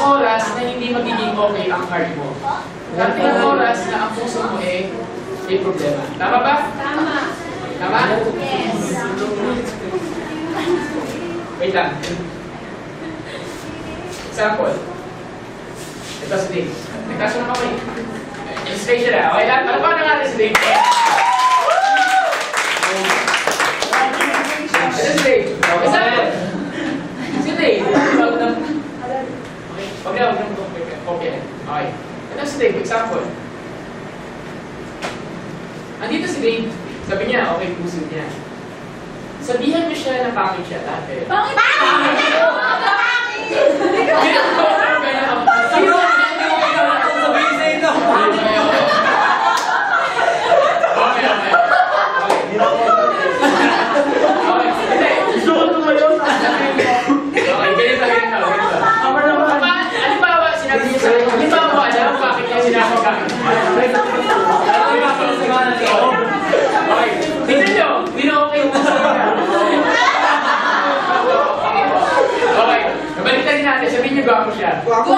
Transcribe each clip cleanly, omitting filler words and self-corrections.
oras na hindi magiging okay ang heart mo. Darating ang oras na ang puso mo may problema. Tama ba? Tama. Tama? Yes. Wait lang. Example. Ito si Dave. Nagkaso na kami. Illustration na. Okay lang? Ano pa na natin si Dave? Ito si Dave. Example. Si Dave. Okay. Okay. Ito si Dave. Example. Andito si Dave. Sabi niya, okay, puso niya. Sabihan niyo siya na pangit siya dati. Bakit? Sabihin niyo gwapo siya. Gwapo!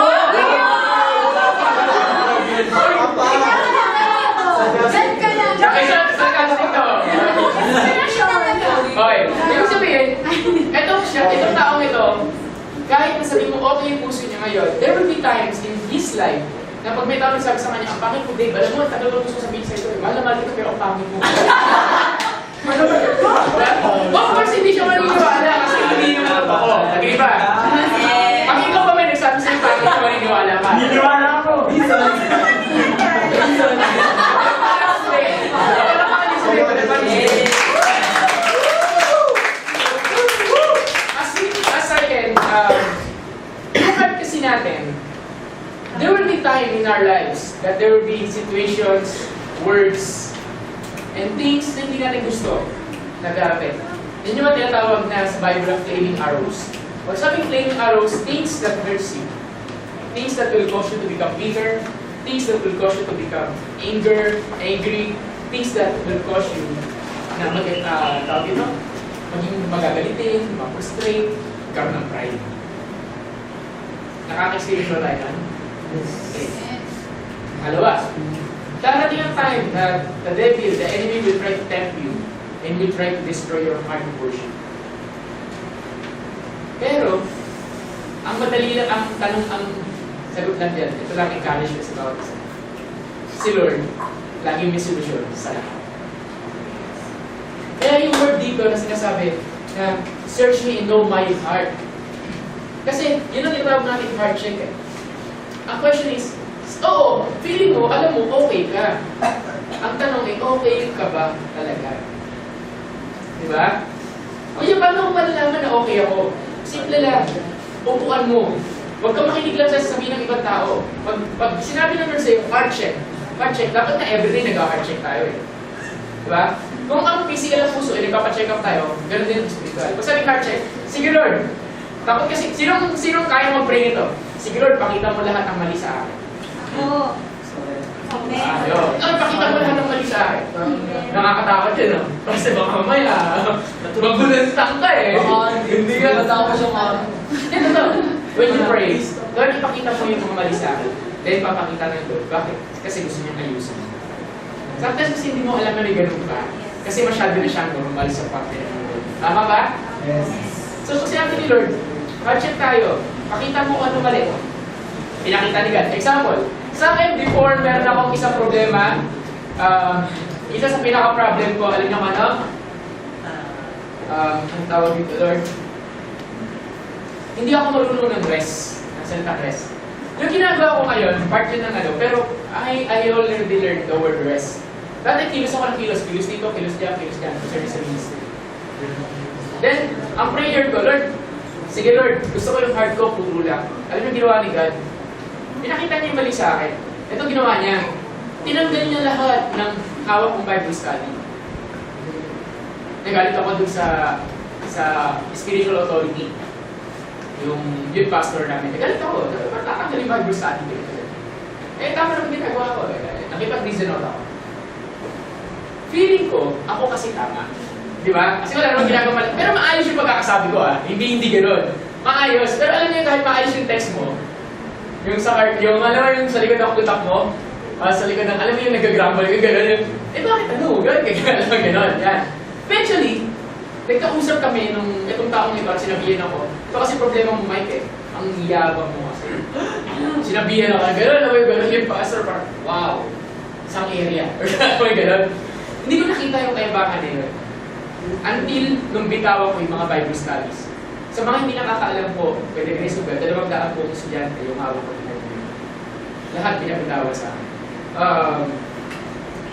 Okay, sarcastic to. Okay, ibig sabihin, etong taong ito, kahit nasabihin mo okay yung puso niya ngayon, there will be times in his life na pag may tao nagsabi sa kanya, ang pangit ko, Dave, alam mo, tagal ko gusto sabihin sa ito, mahal na mahal kita pero ang pangit mo. Of course, hindi siya maniniwala kasi hindi naman ako. Agree ba? Pag ikaw pa may nagsabi sa'yo, pangit ka maniniwala ka. Niniwala ako! Kasi natin, there will be time in our lives that there will be situations, words, and things na hindi natin gusto na gagawin. Yan yung tinatawag na sa Bible of flaming arrows. Pag sabing flaming arrows, things that hurts you. Things that will cause you to become bitter, things that will cause you to become angry, things that will cause you na maging magagalitin, ma-frustrate, magkaroon ng pride. Nakaka-experience ba tayo na? Okay. Halawa. Darating ang time that the devil, the enemy will try to tempt you and will try to destroy your heart of worship. Pero, ang madali lang, ang tanong, ang sagot lang yan, ito lang encouragement sa bawat isa. Si Lord, laging may solusyon sa lahat. Kaya yung word dito na sinasabi na search me and know my heart. Kasi yun ang itawag natin heart check eh. Ang question is, oo, feeling mo, alam mo, okay ka. Ang tanong ay, okay ka ba talaga? Diba? Kuya, paano ko malalaman na okay ako? Simple lang. Upuan mo. Huwag ka makinig lang sa sasabihin ng ibang tao. Pag sinabi ng nurse sa'yo, heart check. Heart check. Dapat na everyday nag-heart check tayo eh. Diba? Kung ang physical ang puso, nagpapacheck up tayo, ganoon din ang spiritual. Pag sabi heart check, sige Lord. Tapos kasi, sinong kaya mag-pray nito? Sige Lord, pakita mo lahat ng mali sa akin. Oo. Amen. Pakita mo lahat ng mali sa akin. Nakakatakot yun, no? Kasi baka mamaya, magulantang ka eh. Hindi ka. Matapos yung mga... Ito. When you pray, Lord, ipakita mo yung mga mali sa akin. Then papakita ng Lord. Bakit? Kasi gusto niyang ayusin. Sometimes kasi hindi mo alam na may ganun ka. Kasi masyado na siyang normal sa partner ng Lord. Tama ba? Yes. So, sinabi ni Lord, check tayo. Pakita mo ano mali. Pinakita ni God. Example, sa akin before meron akong isang problema, isa sa pinaka-problem ko, alam niyo ano? Ang tawag dito, Lord? Hindi ako marunong ng rest. Ng salitang rest. Yung ginagawa ko ngayon, part yun ng ano, pero I already learned the word rest. Dati kilos ako ng kilos dito, kilos dyan, service sa ministry. Then, ang prayer ko, Lord, sige Lord, gusto ko yung heart ko, puro lang. Alam yung ginawa ni God? Pinakita niya yung mali sa akin. Ito ginawa niya. Tinanggal niya lahat ng hawak kong Bible study. Nagalit ako dun sa spiritual authority. Yung youth pastor namin. Nagalit ako. Ba't tatanggal yung Bible study? Eh, tama naman ginagawa ko. Nakipag-reason out ako. Feeling ko, ako kasi tama. Di ba? Kasi wala naman ginagawa mali. Pero maayos yung pagkakasabi ko Hindi gano'n. Maayos. Pero alam niyo kahit maayos yung text mo, Yung sa cart, yung alam mo yung sa likod ng kutak mo, sa likod ng, alam mo yung nag-grumble, yung gano'n yung, bakit ano, gano'n, yan. Eventually, nagkausap kami nung itong taong ito at sinabihan ako, ito kasi problema mo Mike ang yabang mo kasi. Sinabihan ako, gano'n, alam mo yung pastor, parang, wow, isang area, or gano'n. Hindi ko nakita yung kayabangan nila. Until nung bitawan ko yung mga Bible studies. Sa mga hindi nakakaalam po, pwede Grace of God, 200 po estudyante yung hawak ko ng Bible. Lahat pinabitawan sa akin.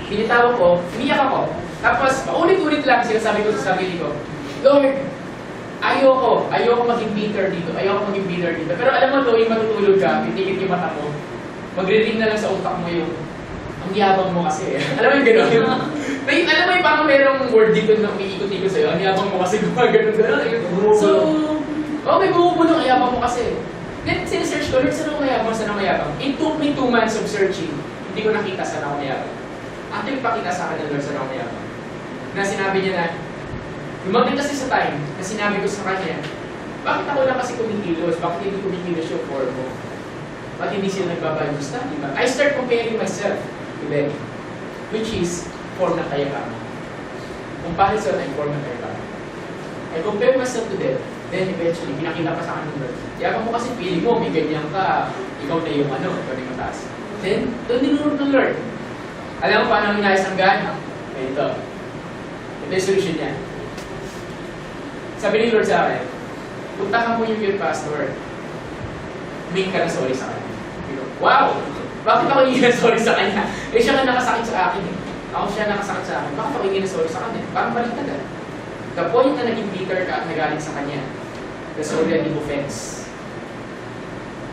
Binitawan ko, umiyak ako. Tapos, paulit-ulit lang sinasabi ko sa sarili ko, Lord, ayoko maging bitter dito, Pero alam mo to, yung matutulog ka, titigit yung mata mo, magre-ring na lang sa utak mo yung, ang yabang mo kasi. Alam mo yung gano'n? Alam mo yung parang merong word dito na umiikot-ikot sa'yo, ang yabang mo kasi gumagano'n. So, may bumubulong, ang yabang mo kasi. Then, sinesearch ko, Lord, saan ako mayabang? It took me 2 months of searching, hindi ko nakita saan ako mayabang. Actually, pakita sa akin ng Lord saan ako mayabang. Na sinabi niya na, lumabit kasi sa time, na sinabi ko sa kanya, bakit ako lang kasi kumikilos? Bakit hindi kumikilos yung form mo? Bakit hindi sila nagbabible study? I start comparing myself to them, which is form ng kayabangan. Comparison ay form ng kayabangan. I compare myself to them, then eventually, pinakita pa sa akin ng Lord. Yabang mo kasi feeling mo, may ganyan ka, ikaw na yung ikaw na yung mataas. Then, doon dinurog ng Lord. Alam mo paano inayos ang gana? Ito. Ito yung solution niya. Sabi ni Lord sa akin, puntahan mo yung pastor, make ka na sorry sa kanya. Wow! Bakit ako hindi na sorry sa kanya? Siya nga nakasakit sa akin eh. Ako siya nakasakit sa akin. Bakit ako hindi na sorry sa kanya? Parang baliktad ah. The point na naging bitter ka at nagaling sa kanya, that's already offense.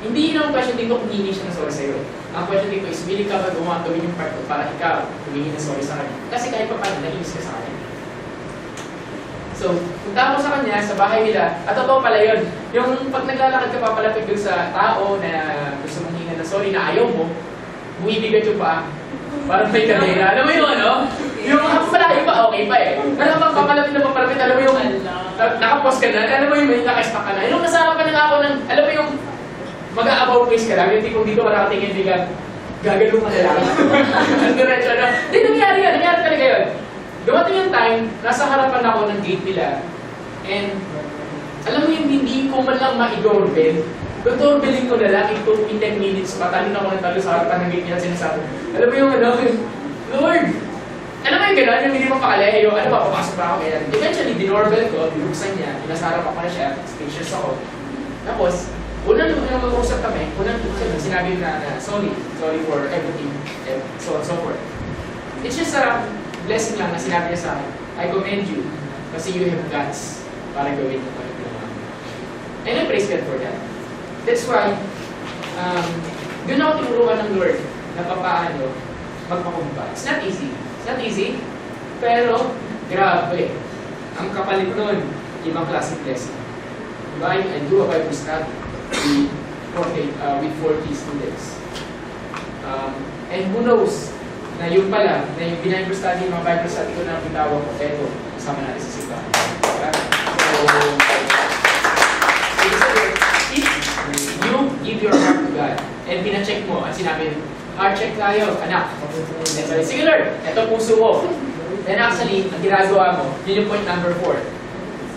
Hindi yun ang question dito kung hindi siya na sorry sa'yo. Ang question dito is, willing ka ba gawin yung part ko para ikaw humingi na sorry sa kanya? Kasi kahit pa paano, nainis ka sa kanya. So, punta ako sa kanya, sa bahay nila, at totoo pala yun. Yung pag naglalakad ka papalapit dun sa tao na gusto mong hinga na sorry na ayaw mo, bumibigat yung paa. Parang may kadena. Alam mo yung ano? Yung malayo pa, okay pa eh. Alam mo, papalapit, alam mo yung nakapos ka na, alam mo yung may naka-stack ka na. Yung nasama pa na ako ng, alam mo yung mag-a-about face ka lang, yung tipong dito ka nakatingin, biglang gagano ka na lang. Diretso na. Hindi, nangyari talaga yun. Dumating yung time, nasa harapan ako ng gate nila, and alam mo yung hindi ko man lang ma-doorbell. Doorbellin ko na lang, it took me 10 minutes, patalon ako ng talo sa harapan ng gate nila sinasabi. Alam mo yung ano, Lord! Alam mo yung gano'n, yung hindi mo pakalayo, yung ano ba, papasok pa ako kaya. Eventually, dinoorbell ko, binuksan niya, inasarap ako na siya, spacious ako. Tapos, unang mag-usap kami, sinabi na sorry for everything, and so on and so forth. It's just a blessing lang na sinabi niya sa akin, I commend you kasi you have guts para gawin yung mga ginawa. And I praise God for that. That's why, doon ako tinuruan ng Lord na papaano magpakumpa. It's not easy, pero grabe. Ang kapalit nun, ibang classic blessing. Diba? I do a Bible study with 40 students. And who knows, na yung pala, na yung Bible study, yung mga Bible study ko na bitawag ko, eto, kasama natin sa simbahan. So, if you give your heart to God, and pina-check mo, at sinabi, heart check tayo, anak. Then sabi, sige Lord, eto puso mo. Then actually, ang ginagawa mo, yun yung point number 4.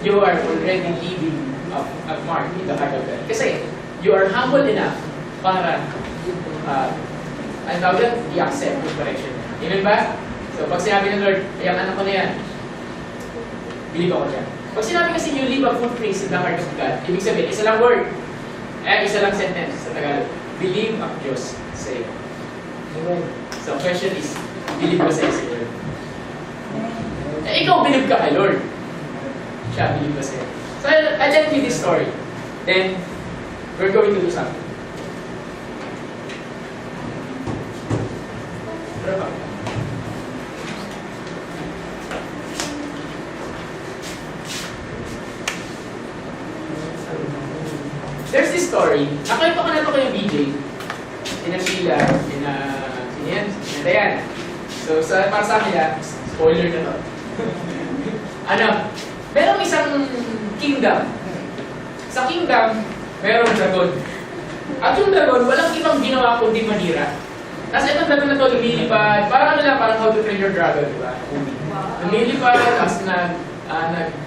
You are already leaving a mark in the heart of God. Kasi, you are humble enough para ang tawag yan, i-accept yung correction niya. Amen ba? So, pag sinabi ng Lord, ay ang anak ko na yan, believe ako dyan. Pag sinabi kasi you leave a footprints in the heart of God, ibig sabihin, isa lang word, isa lang sentence sa Tagalog, believe ang Diyos sa iyo. Amen. So, question is, believe ba sa iyo si Lord? Ikaw, believe ka kay Lord. Siya, believe ba sa iyo? So, I'll tell you this story. Then, we're going to do something. There's this story. Nakwento ko na ito kay BJ. Sina Sheila, sina Diana. So, para sa kanila, spoiler na to. Merong isang kingdom. Sa kingdom, merong dragon. At yung dragon, walang ibang ginawa kundi manira. Tapos itong dragon na to, lumilipad, parang ano lang, parang How to Train Your Dragon, di ba? Lumilipad, tapos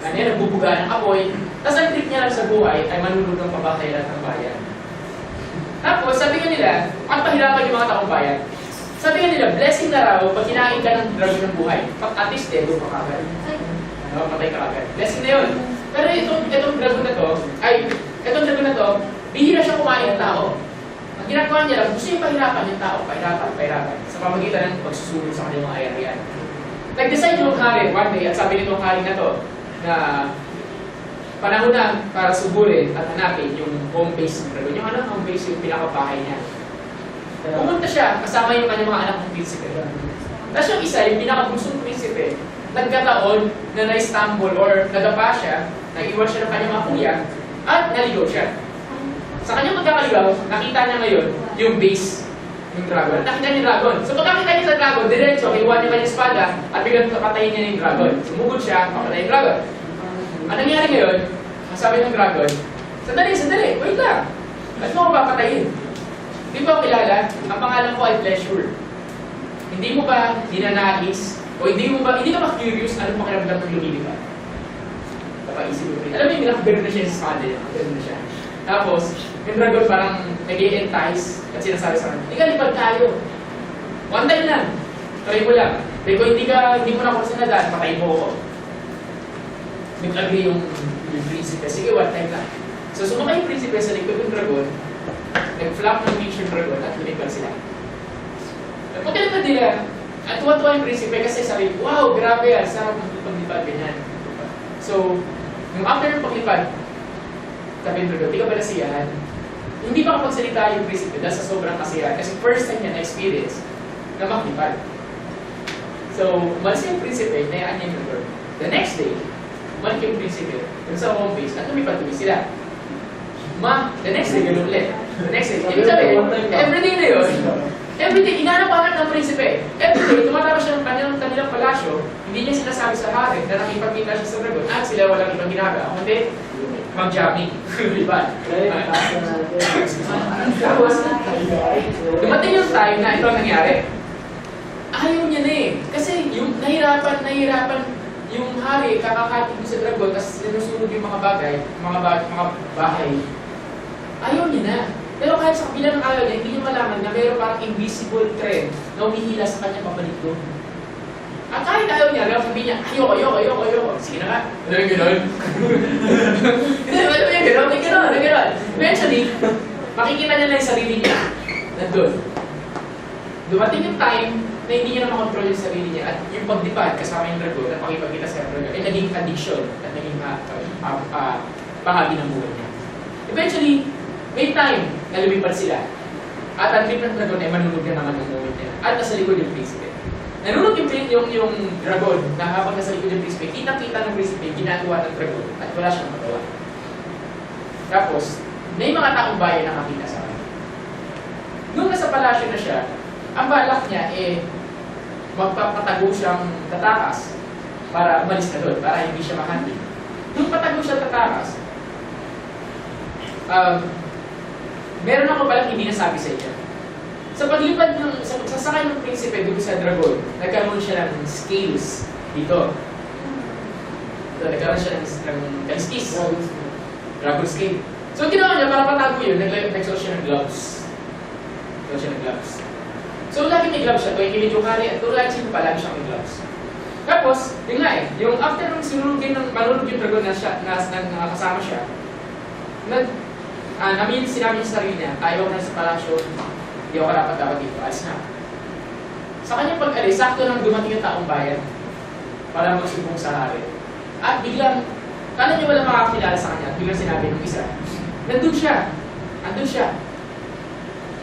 nagbubuga ng apoy. Tapos ang trip niya lang sa buhay ay manunod ng pabakailan ng bayan. Tapos sabi nga nila, ang pahirapan yung mga taong bayan. Sabi nga nila, blessing na raw pag kinain ka ng dragon ng buhay. Pag at least, dedo ka kagad. Patay ka agad. Blessing na yun. Pero itong dragon na to, bihira siya kumain ng tao. Ang ginagawa niya lang, gusto niya pahirapan yung tao, pahirapan. Sa pamagitan ng pagsusunod sa kanyang mga ayarian. Nag-decide yung hari one day, at sabi nitong hari na to, na panahon na para suburin at hanapin yung home base ng dragon. Yung home base, yung pinakabahay niya. Pumunta siya, kasama yung kanyang mga anak ng prinsipe. Tapos yung isa, yung pinakabunsong prinsipe, nagkataon na na-stumble or nadapa siya, nag-iwan siya ng kanyang mga kuya, at naligaw siya. Sa kanyang magkakaligaw, nakita niya ngayon yung base ng dragon. Nakita niya yung dragon. So pagkakita niya sa dragon, diretso, kinuha niya kanyang espada at biglang papatayin niya yung dragon. Sumugod siya, papatayin yung dragon. Ang nangyari ngayon, sabi ng dragon, sandali, wait lang. Ba't mo ako papatayin? Di ba kilala? Ang pangalan ko ay pleasure. Hindi mo ba dinanais o hindi ka ba curious anong pakiramdam ng lumilipad? Napaisip mo rin. Alam mo yung nakagano na siya sa kanila. Nakagano na siya. Tapos, yung dragon parang nag-i-entice at sinasabi sa kanya, hindi ka lipad tayo. One time lang. Try mo lang. Dahil kung hindi mo na ako sinadaan, patay mo ako. Nag-agree yung prinsipe. Sige, one time lang. So, sumakay yung prinsipe sa likod ng dragon, nag-flap ng wings yung dragon at lumipad sila. Pagkalipad nila, at tuwa-tuwa yung prinsipe kasi sabi, wow, grabe yan, sarap ng paglipad, ganyan. So, nung after ng paglipad, sabi ng dragon, di ka ba nasiyahan? Hindi pa kapagsalita yung prinsipe dahil sa sobrang kasiyahan kasi first time niya na-experience na maglipad. So, umalis yung prinsipe, nayaan niya yung dragon. The next day, umalik yung prinsipe, dun sa home base, at lumipad sila. The next day, ganun ulit. The next day, ibig sabihin, everyday na yun, everyday, inaanapanan ng prinsipe. Everyday, tumatapos siya ng kanilang palasyo, hindi niya sinasabi sa hari na nakipagkita siya sa dragon at sila walang ibang ginagawa. Kundi, mag-jamming. Diba? Tapos, dumating yung time na ito ang nangyari. Ayaw niya na eh. Kasi yung nahirapan yung hari, kakakating sa dragon, tapos sinusunod yung mga bagay, mga bahay. Ayaw niya na. Pero kahit sa kabila ng ayaw niya, hindi niya malaman na mayroon parang invisible thread na umihila sa kanya pabalik doon. At kahit ayaw niya, alam sabihin niya, ayoko. Sige na nga. Alam yung gano'n? Alam yung gano'n. Eventually, makikita niya lang yung sarili niya. Nandun. Dumating yung time na hindi niya na makontrol yung sarili niya at yung pagdipad kasama yung dragon at pakipagkita sa dragon ay naging addiction at naging bahagi ng buhay niya. Eventually, may time na lumipad sila. At ang trip ng dragon ay manunod na naman ng moment niya. At nasa likod yung prinsipe. Nanunod yung dragon na habang nasa likod yung prinsipe, kitang-kita ng prinsipe, ginagawa ng dragon at wala siyang magawa. Tapos, may mga taong bayan na nakakita sa kanya. Nung nasa palasyo na siya, ang balak niya magpapatago siyang tatakas para umalis na doon, para hindi siya mahanti. Nung patago siya tatakas, meron ako palang hindi nasabi sa inyo. Sa paglipad sa pagsasakay ng prinsipe doon sa dragon, nagkaroon siya ng scales dito. Nagkaroon siya ng kaliskis. Dragon scale. So, ginawa niya para patago yun, nagsuot siya ng gloves. So, lagi may gloves siya. Ito yung kinidukari at ito lagi siya palagi siyang may gloves. Tapos, yun nga yung after nung sinulugin ng manulog yung dragon na nakasama siya, sinabi niya sa sarili niya, ayaw na sa palasyo, hindi ako dapat dito, alis na. Sa kanyang pag-alis, sakto nang dumating yung taong bayan para magsubong sa hari. At biglang, kala niya wala makakilala sa kanya, biglang sinabi ng isa, andun siya.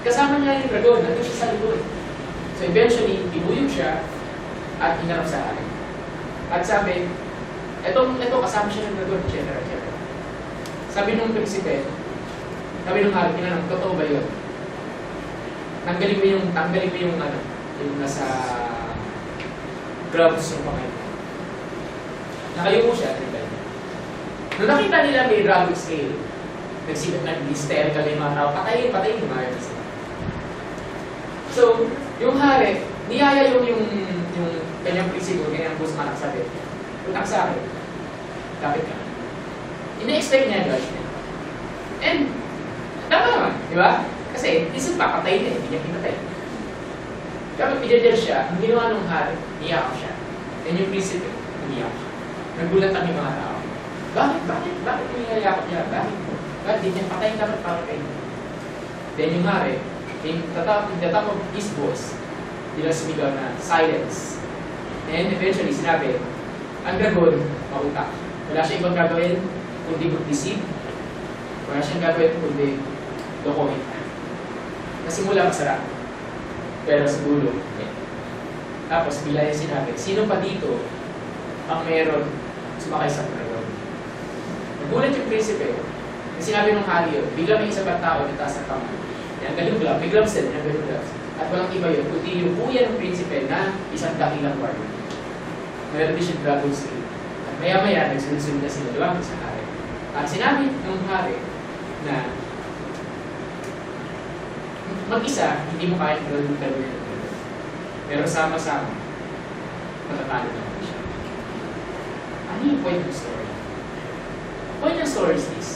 Kasama niya yung dragon, nandun siya sa likod. So eventually, pinuyog siya at hinarap sa hari. At sabi, eto kasama siya ng dragon, etc. Sabi nung prinsipe, sabi nung hari, tinanong, totoo ba yun? Tanggalin mo yung nasa gloves yung kamay mo. Nakayuko siya, diba? Nung nakita nila may dragon scale, nag-hysterical yung mga tao, patayin yung hari. So, yung hari, niyaya yung kanyang prinsipyo, kanyang gusto anak sabi, punta ka sa akin, kapit ka. Ina-expect niya judgment. And, tama naman, di ba? Kasi, isip pa, patay na hindi niya pinatay. Kapag pinadel siya, ang ginawa ng hari, niyak siya. And yung prinsipyo, umiyak. Nagulat ang mga tao. Bakit niyayakap niya? Bakit di niya patayin dapat para kayo? Then yung hari, in the top of his voice, nila sumigaw na silence. And eventually, sinabi, ang dragon, mautak. Wala siya ibang gagawin, kundi mag-deceive. Wala siyang gagawin, kundi dokumit. Nasimula masarap. Pero sa dulo, tapos bila yung sinabi, sino pa dito ang meron sumakay sa dragon? Nagulat yung prinsipe. Yung sinabi ng hari yun, bigla may isa pang tao na taas ng kamay. Yan, galing gloves, may gloves din, yan, galing gloves. At walang iba yun, kundi yung kuya ng prinsipe na isang dakilang warrior. Meron din siyang dragon sleeve. At maya-maya, nagsunod-sunod na sila lumapit sa hari. At sinabi ng hari na mag-isa, hindi mo kaya gawin ito. Pero sama-sama, matatalo naman siya. Ano yung point ng story? Point ng story is this.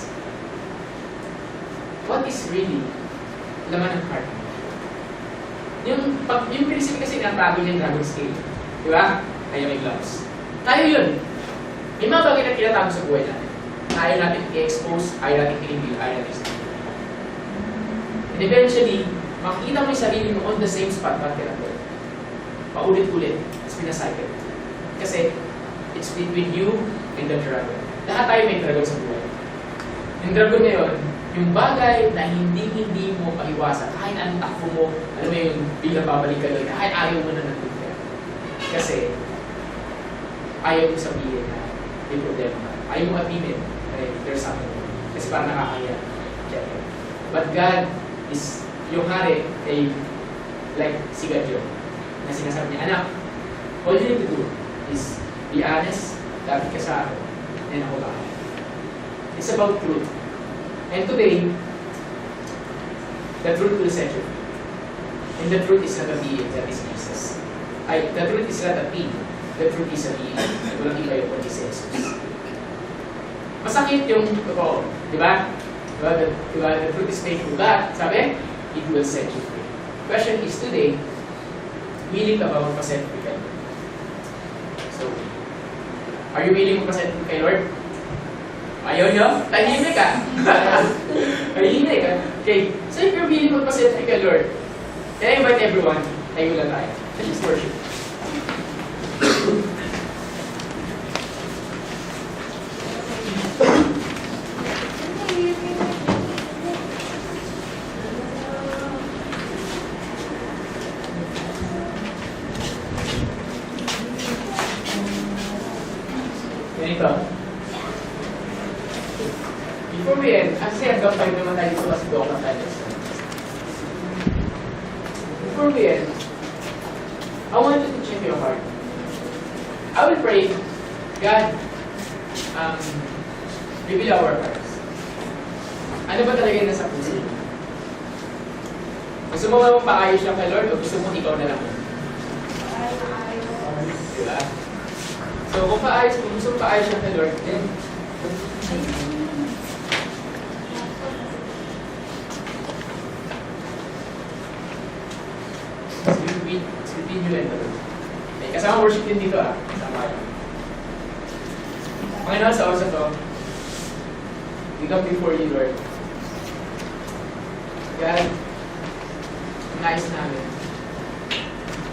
What is really laman ng heart mo? Yung prinsipyo kasi natago niya yung dragon scale. Di ba? Kaya may gloves. Tayo yun. May mga bagay na tinatago sa buhay natin. Ayaw natin i-expose, ayaw natin i-reveal, ayaw natin i-reveal. And eventually, makikita mo yung sarili mo on the same spot, ba't kinatol? Paulit-ulit, it's been a cycle. Kasi, it's between you and the dragon. Lahat tayo may dragon sa buhay. Yung dragon na yun, yung bagay na hindi mo maiwasan, kahit anong takbo mo, alam mo yung biglang babalik ka doon, kahit ayaw mo na nandun ka. Kasi, ayaw mo sabihin na may problema ka. Ayaw mo aminin na there's something wrong. Kasi parang nakakaya. But God is, yung hari ay like si Gadyo na sinasabi niya, anak, all you need to do is be honest, dapat ka sa akin, and ako ba? It's about truth. And today, the truth will set you free. And the truth is not a being, that is Jesus. The truth is not a being, the truth is a being. Walang iba yung kundi si Jesus. Masakit yung totoo, di ba? The truth is painful, but sabi, it will set you free. Question is today, willing ka ba magpaset free kay Lord? So, are you willing magpaset free kay Lord? Ayaw nyo? Tahimik ka. Tahimik ka. Okay, so if you're willing magpaset free kay Lord, can I invite everyone? Tayo lang tayo. Let's just worship. Ganito. Before we end, kasi hanggang 5 naman tayo dito kasi doon lang tayo. Before we end, I want you to check your heart. I will pray, God, reveal our hearts. Ano ba talaga yung nasa puso? Gusto mo ba paayos siya kay Lord o gusto mo ikaw na lang? Diba? So kung gusto mo paayos siya kay Lord, then it's between you and the Lord. Okay, kasama worship din dito kasama yun. Panginoon, sa oras na to, we come before you, Lord. God, nais namin,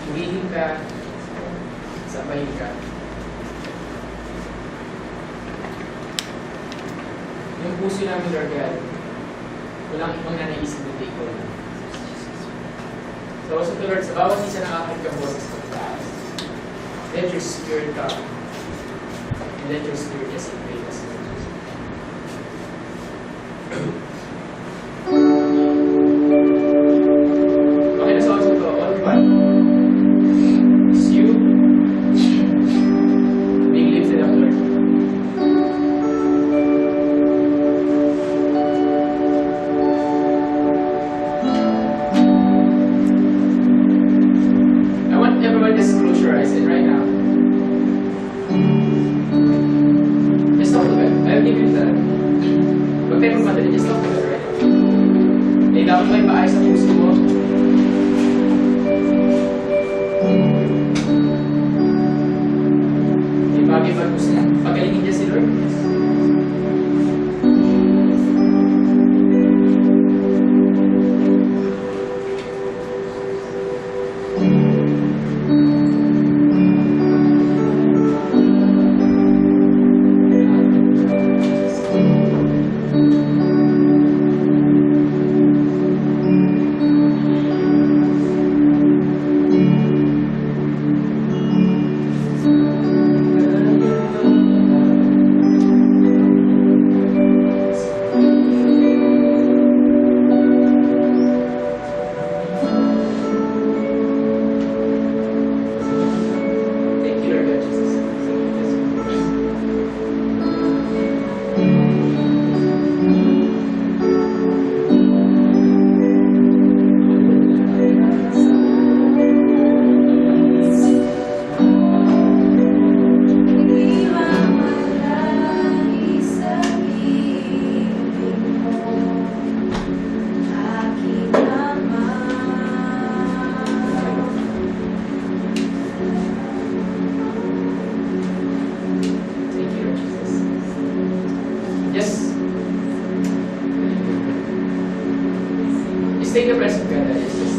purihin ka, sabayin ka. Yung puso namin, Lord God, walang ibang nanaisip ng day ko. So also to Lord, sa bawat isa ng aking kaboses sa taas, let your spirit come. And let your spirit just invade us. Okay na sa also to, all we want is you being lifted up, Lord. dapat may maayos sa puso mo. May bagay ba gusto na pagalingin niya si Lord? Thank you, Lord God Jesus. Thank you, Lord Jesus. Yes. Just take the presence of God. Just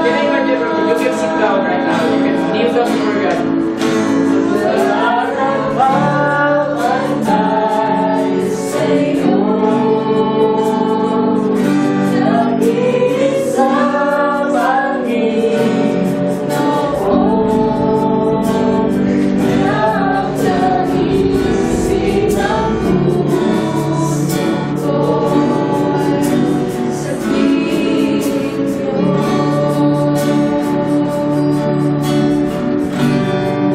Can I invite you, bro? You can sit down right now. You can kneel down before God.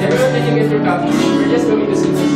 Everyone, can you get your copy? We're just going to sing this.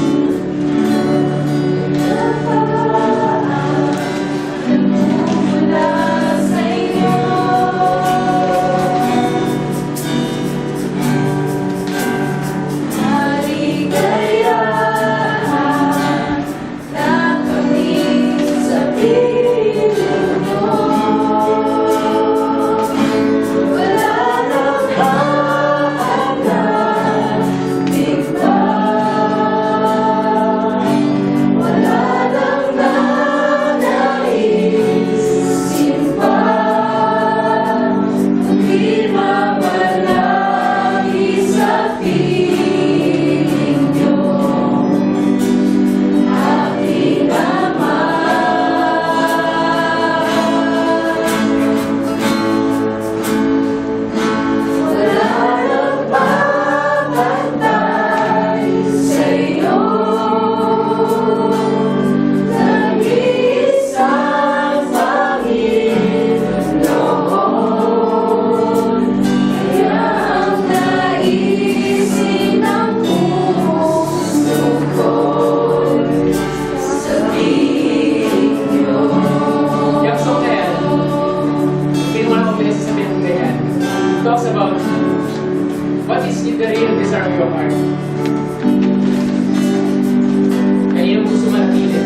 Yung song na yan, kinuha ko pinasasabihin ko ganyan. It talks about what is the real desire of your heart. Kaninong gusto manatili?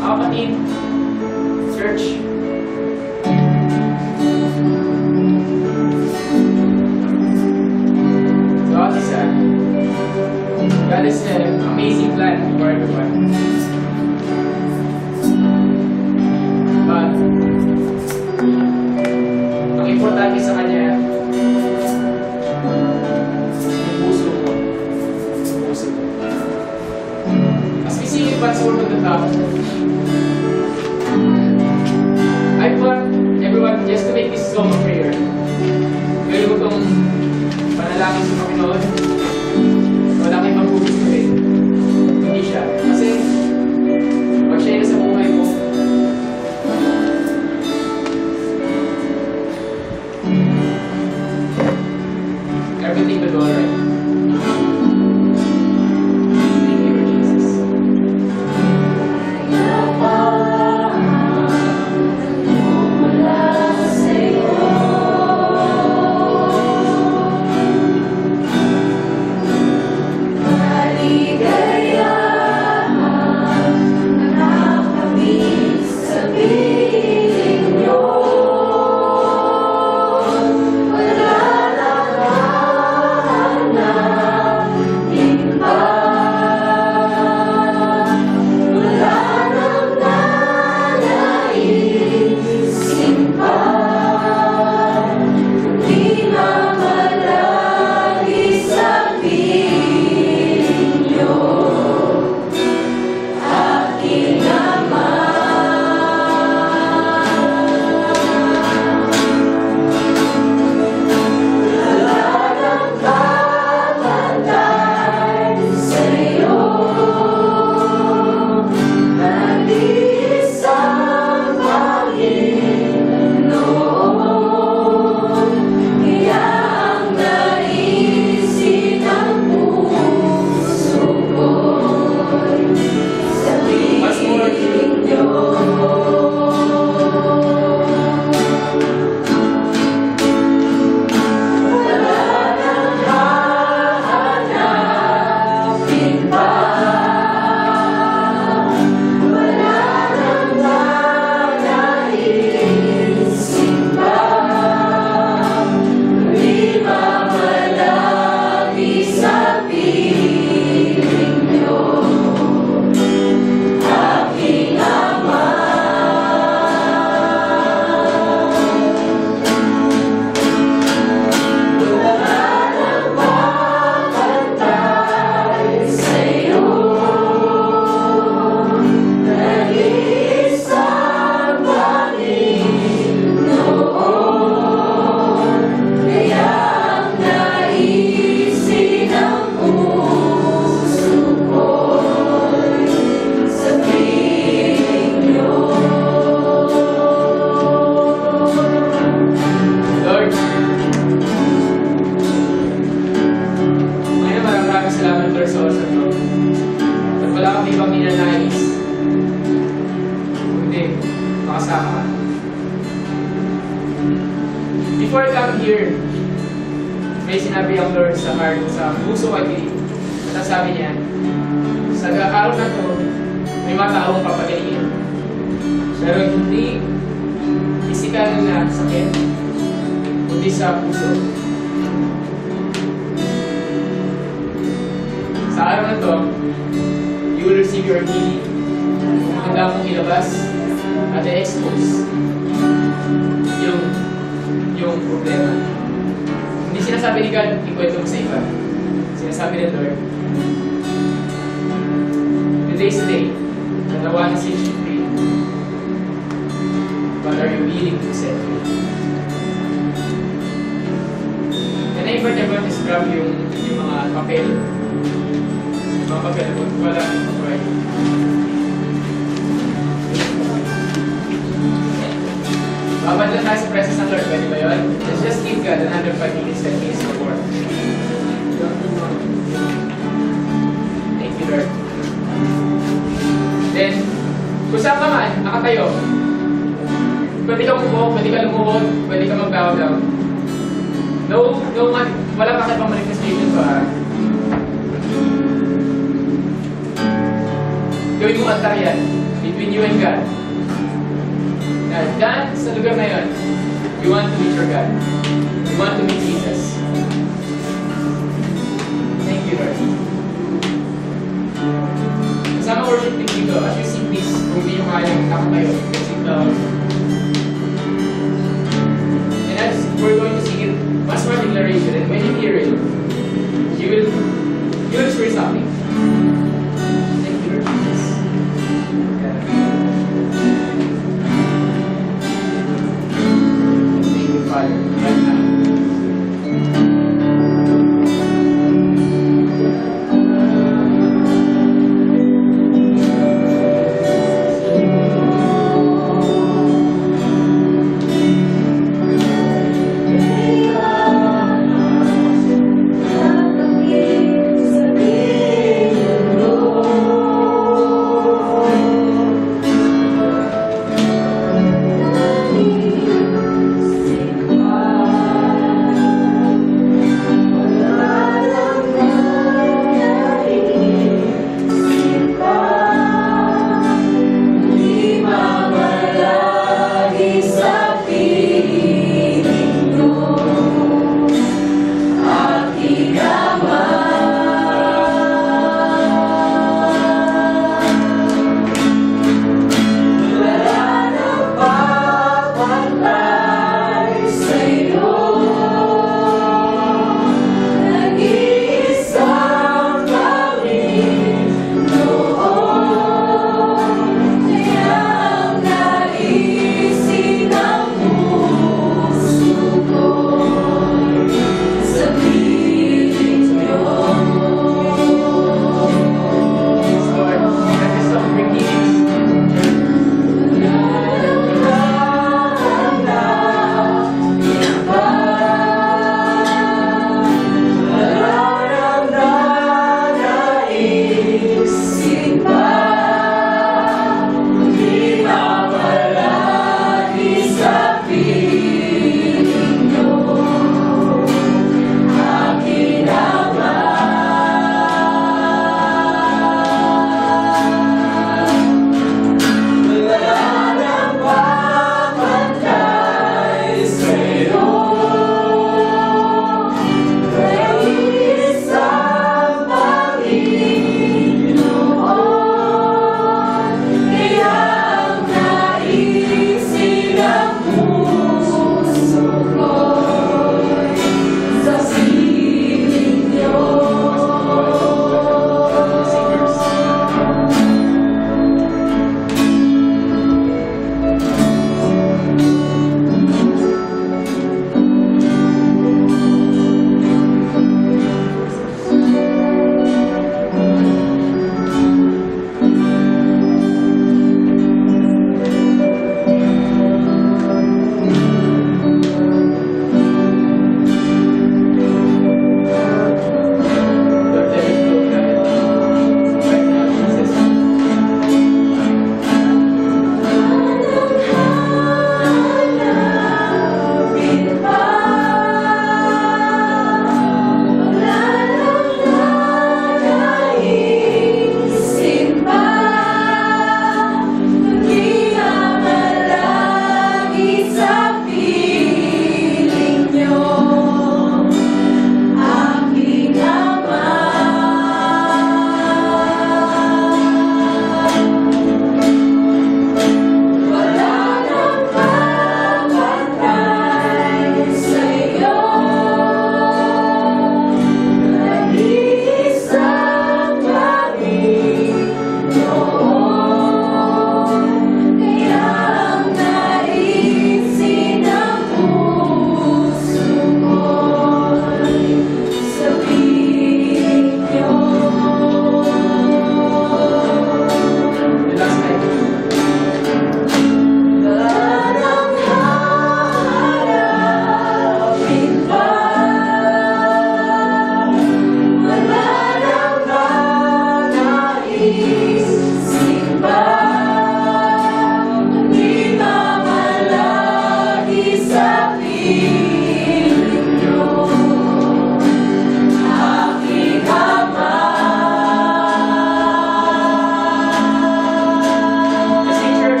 Kapatid, church, God has an amazing plan for everyone. But, ang importante sa Kanya, yung puso mo. Yung puso mo. As we see in God's Word on the top, I want everyone just to make this song of prayer. Gawin mo itong panalangin sa Panginoon. Wala kang ibang gugustuhin. Hindi siya. Kasi, pag siya sa buhay mo, everything will go alright. Thank you, Lord Jesus. Makasama ka. Before I come here, may sinabi ang Lord sa heart, sa puso ko, I believe. At sabi niya, sa araw na to, may mga taong papagalingin. Pero hindi physical na sakit, kundi sa puso. Sa araw na to, you will receive your healing. Handa mong ilabas at i-expose yung problema. Hindi sinasabi ni God, ikwento mo sa iba. Sinasabi ni Lord, today's the day that I want to set you free. But are you willing to set free? Can I invite everyone to grab yung mga papel? Mga papel po, wala nang right. Babad lang tayo sa presence ng Lord, pwede ba yun? Let's just give God another 5 minutes, 10 minutes before. Thank you, Lord. Then, kung saan ka man, nakatayo, pwede ka umupo, pwede ka lumuhod, pwede ka mag-bow down. Wala pa kayo pang manifestation pa. Gawin mo altar yan, between you and God. Na dyan sa lugar na yun, you want to meet your God. You want to meet Jesus. Thank you, Lord.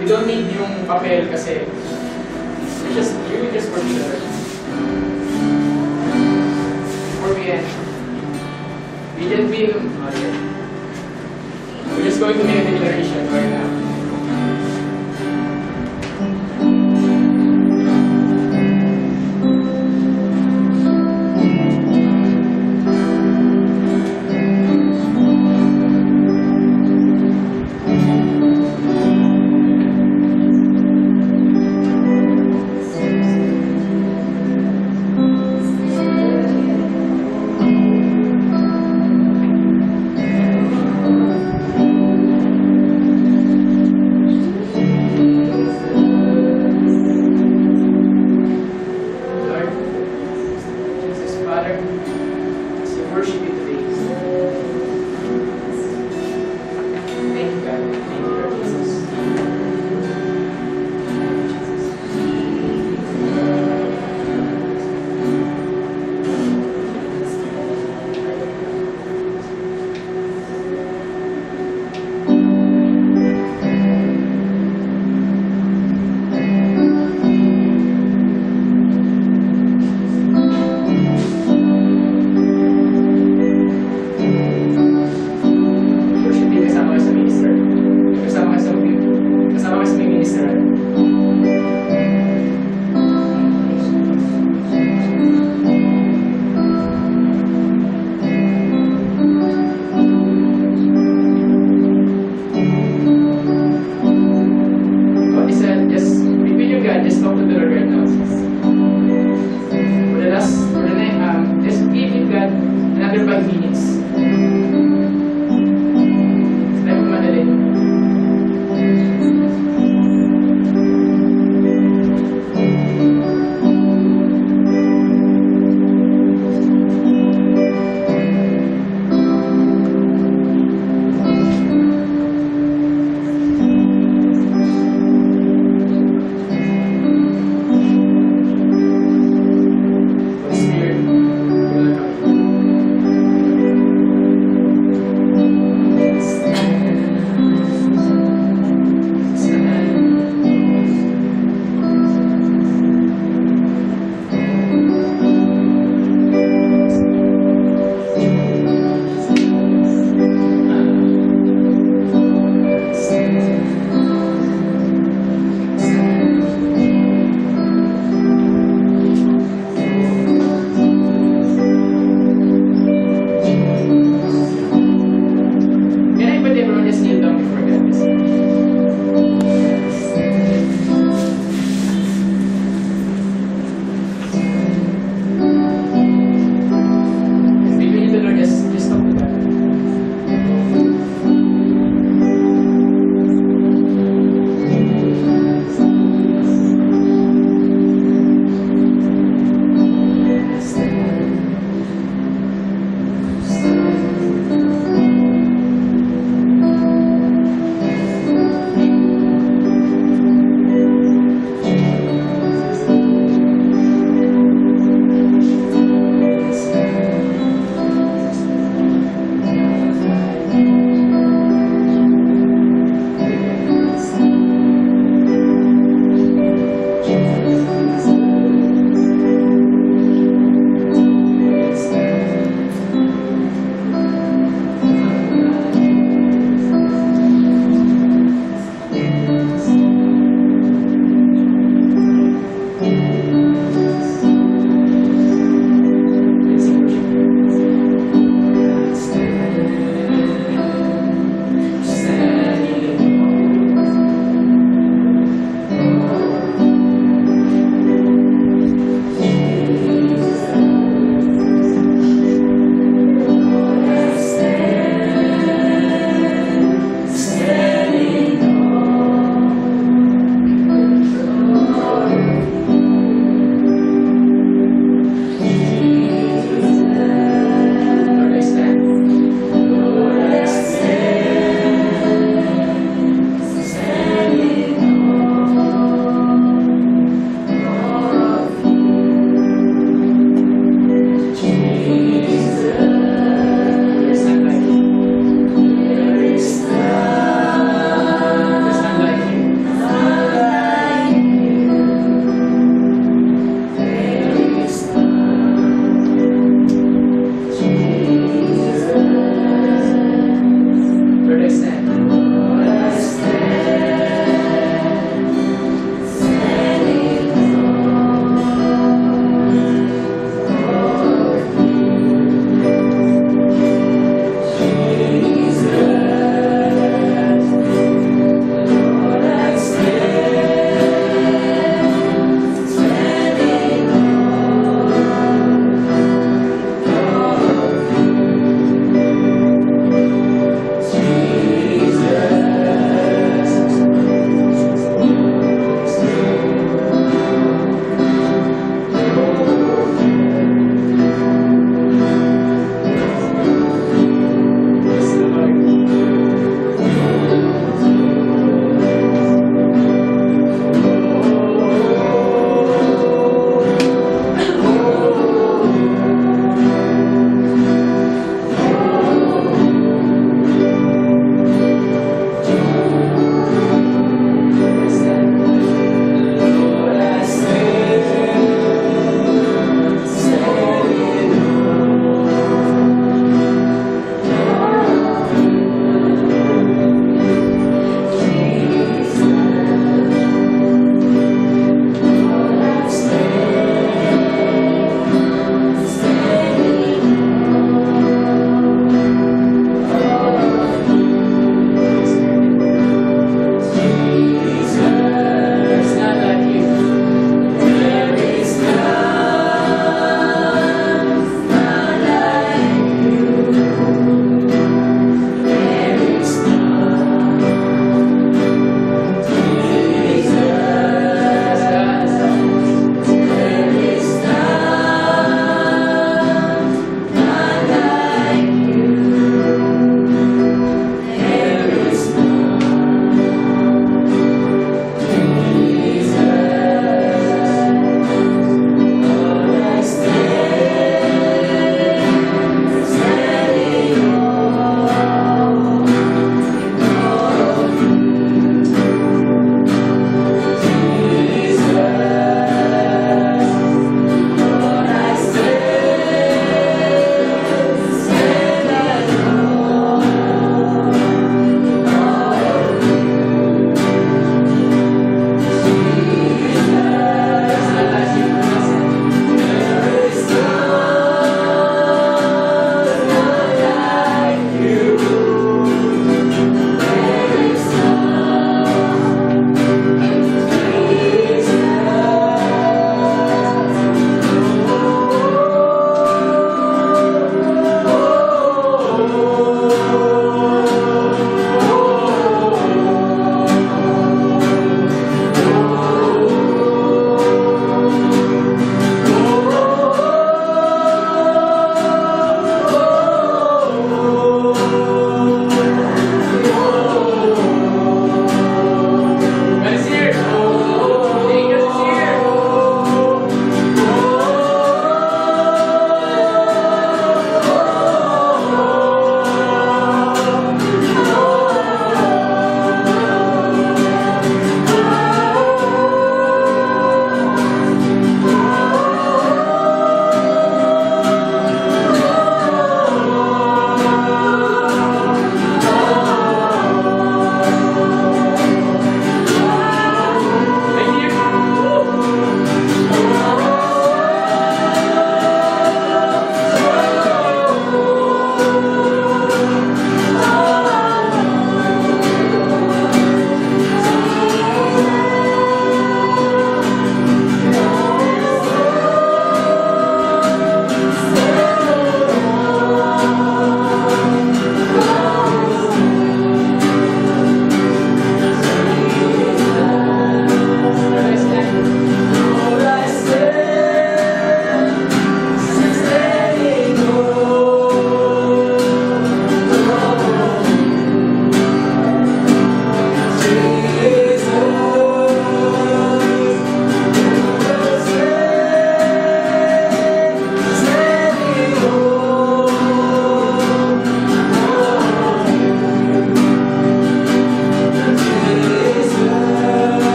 We don't need yung papel kasi it's just really just for the before we end. We're just going to make a declaration right now.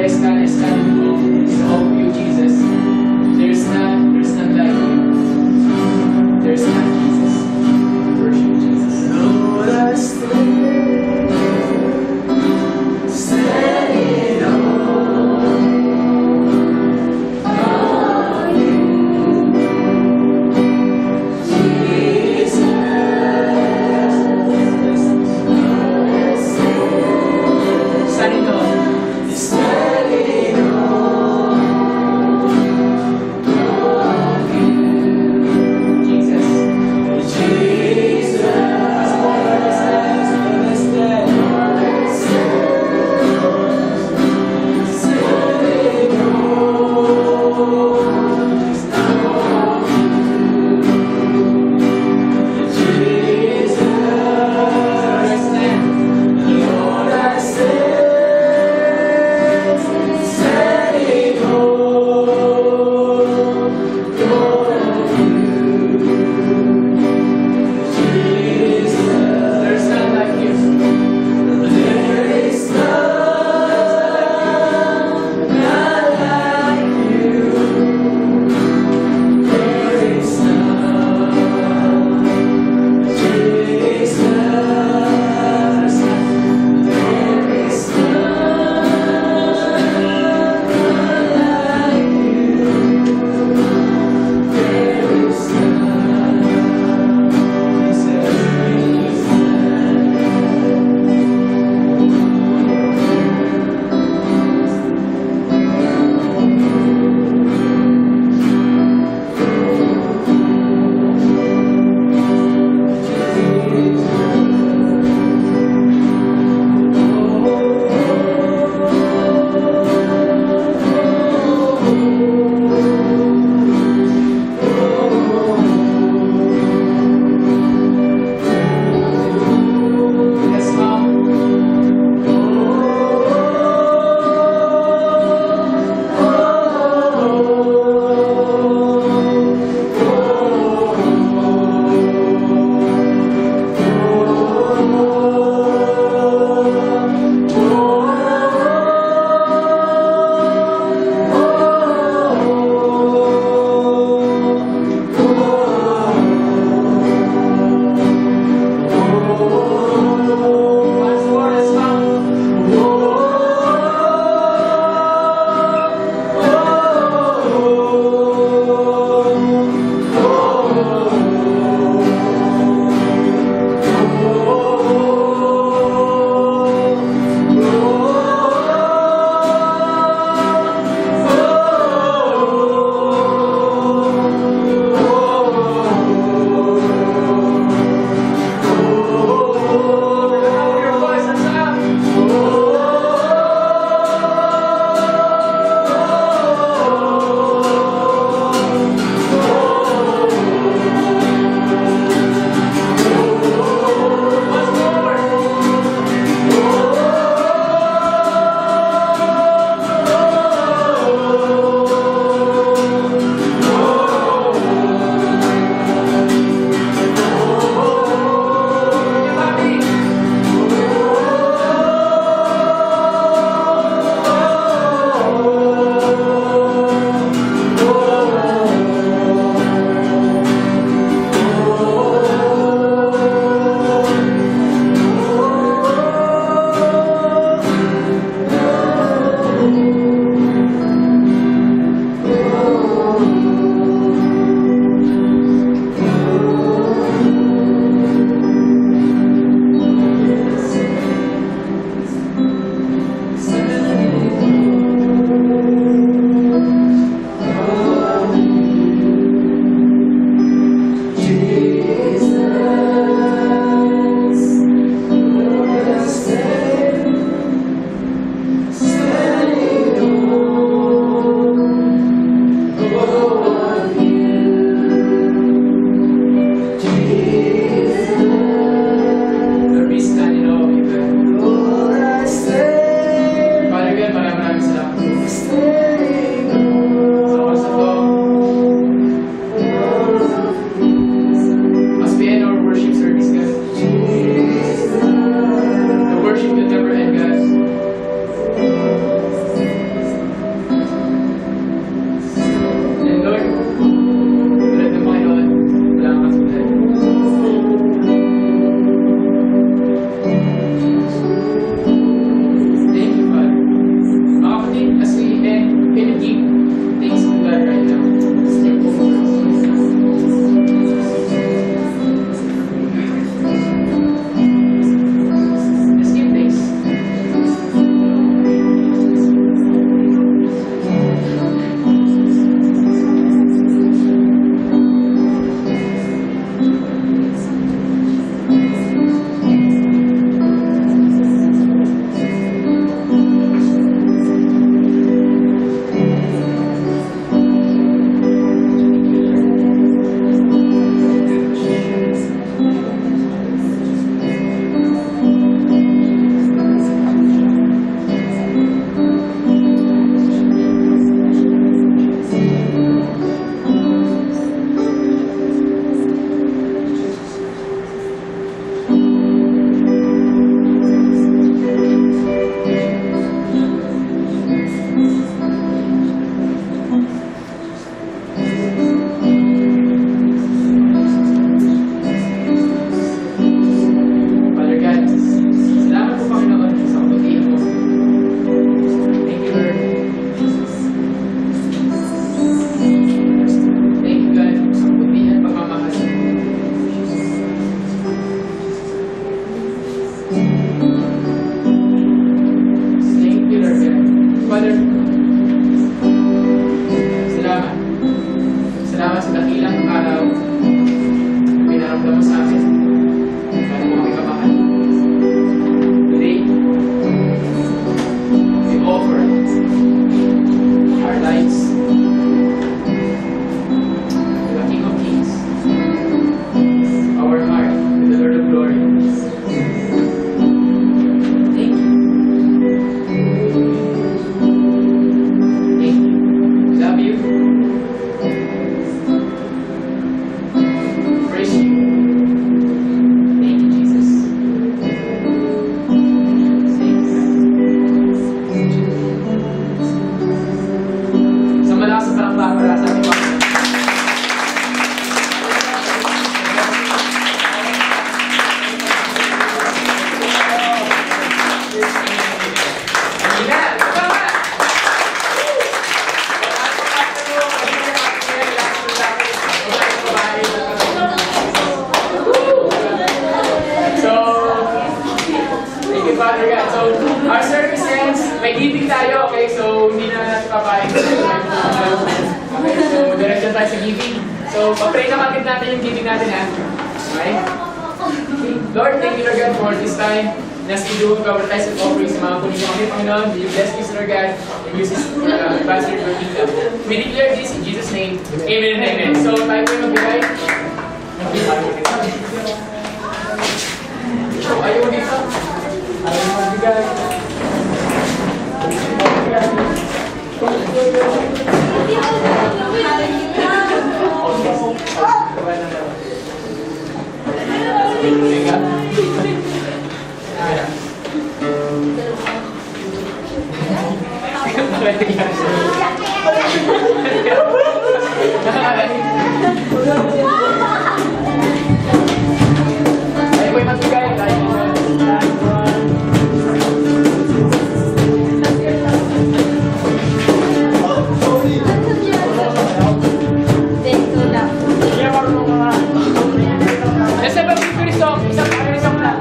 Blessed God, I stand in awe of you, Jesus. There's none like you. There's none, Jesus. Worship Jesus. Lord, I stand on you, Jesus. Standing on. Standing on Okay, so mag-direction tayo sa giving. So, pa-pray na kapit natin yung giving natin, ha? Okay? Lord, thank you, Lord God, for this time. Nas we do cover tithes and offerings sa mga kunin mo kami, Panginoon. Will you bless this, Lord God, and use this pastor for kingdom. We declare this in Jesus' name. Amen and amen. So, tayo po yung magbigay. So, ayaw mo dito. Ayaw mo magbigay. Ay, ko'y magbigay. Nasa ba victory song? Isang victory song na.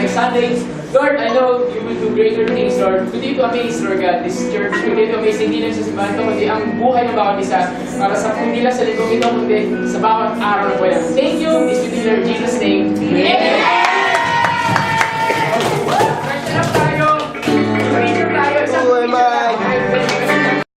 Next Sunday, Lord, I know you will do greater things, Lord. Continue to amaze, Lord God, this church. Continue to amaze hindi lang sa simbahan ito, kundi ang buhay ng bawat isa. Para sa hindi lang sa linggong ito, kundi sa bawat araw ng buhay. Thank you. This is in Jesus' name. Amen.